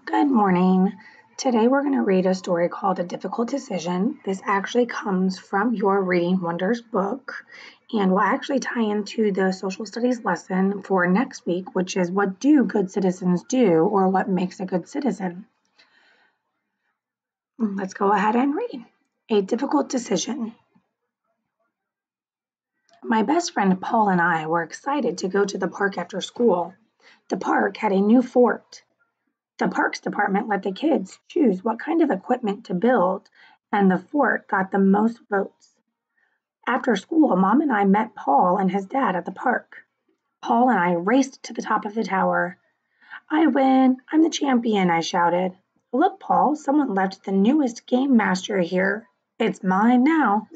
Good morning. Today we're going to read a story called A Difficult Decision. This actually comes from your Reading Wonders book and will actually tie into the social studies lesson for next week, which is what do good citizens do or what makes a good citizen. Let's go ahead and read. A Difficult Decision. My best friend Paul and I were excited to go to the park after school. The park had a new fort. The Parks Department let the kids choose what kind of equipment to build, and the fort got the most votes. After school, Mom and I met Paul and his dad at the park. Paul and I raced to the top of the tower. I win! I'm the champion, I shouted. Look, Paul, someone left the newest game master here. It's mine now.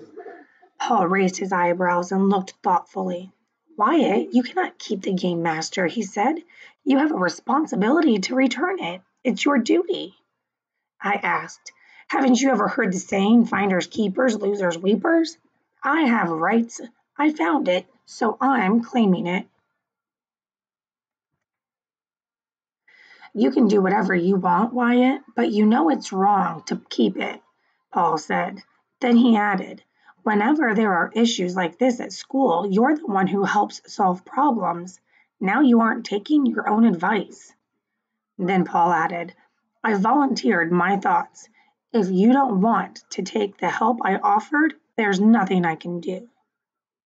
Paul raised his eyebrows and looked thoughtfully. Wyatt, you cannot keep the game master, he said. You have a responsibility to return it. It's your duty. I asked, haven't you ever heard the saying, finders keepers, losers weepers? I have rights. I found it, so I'm claiming it. You can do whatever you want, Wyatt, but you know it's wrong to keep it, Paul said. Then he added, whenever there are issues like this at school, you're the one who helps solve problems. Now you aren't taking your own advice. Then Paul added, I volunteered my thoughts. If you don't want to take the help I offered, there's nothing I can do.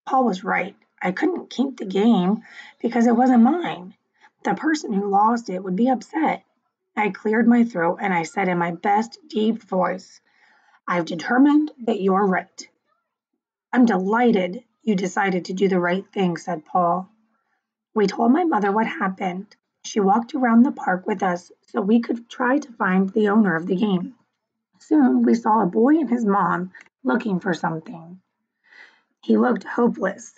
Paul was right. I couldn't keep the game because it wasn't mine. The person who lost it would be upset. I cleared my throat and I said in my best deep voice, I've determined that you're right. I'm delighted you decided to do the right thing, said Paul. We told my mother what happened. She walked around the park with us so we could try to find the owner of the game. Soon we saw a boy and his mom looking for something. He looked hopeless,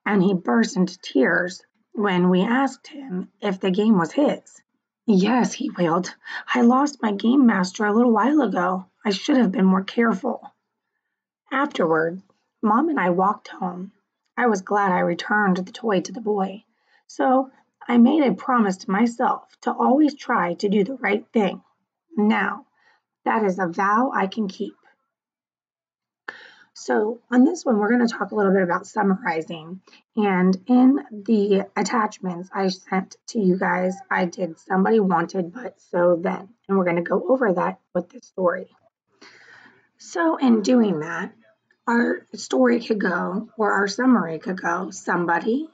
and he burst into tears when we asked him if the game was his. Yes, he wailed. I lost my game master a little while ago. I should have been more careful. Afterward, Mom and I walked home. I was glad I returned the toy to the boy. So I made a promise to myself to always try to do the right thing. Now, that is a vow I can keep. So on this one, we're going to talk a little bit about summarizing. And in the attachments I sent to you guys, I did somebody wanted, but so then. And we're going to go over that with the story. So in doing that, our story could go, or our summary could go, somebody,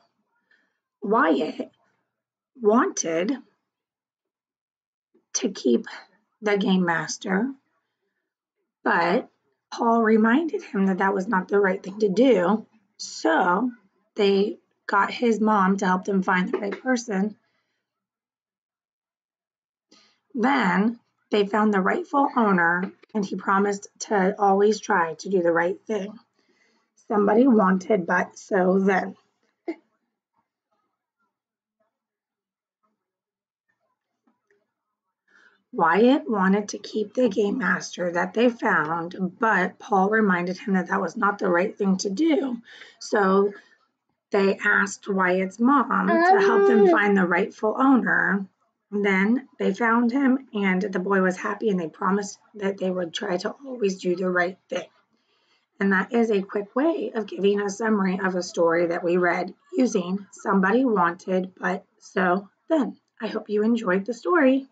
Wyatt, wanted to keep the game master, but Paul reminded him that that was not the right thing to do. So they got his mom to help them find the right person. Then they found the rightful owner, and he promised to always try to do the right thing. Somebody wanted, but so then. Wyatt wanted to keep the game master that they found, but Paul reminded him that that was not the right thing to do. So they asked Wyatt's mom to help them find the rightful owner. Then they found him, and the boy was happy, and they promised that they would try to always do the right thing. And that is a quick way of giving a summary of a story that we read using somebody wanted, but so then. I hope you enjoyed the story.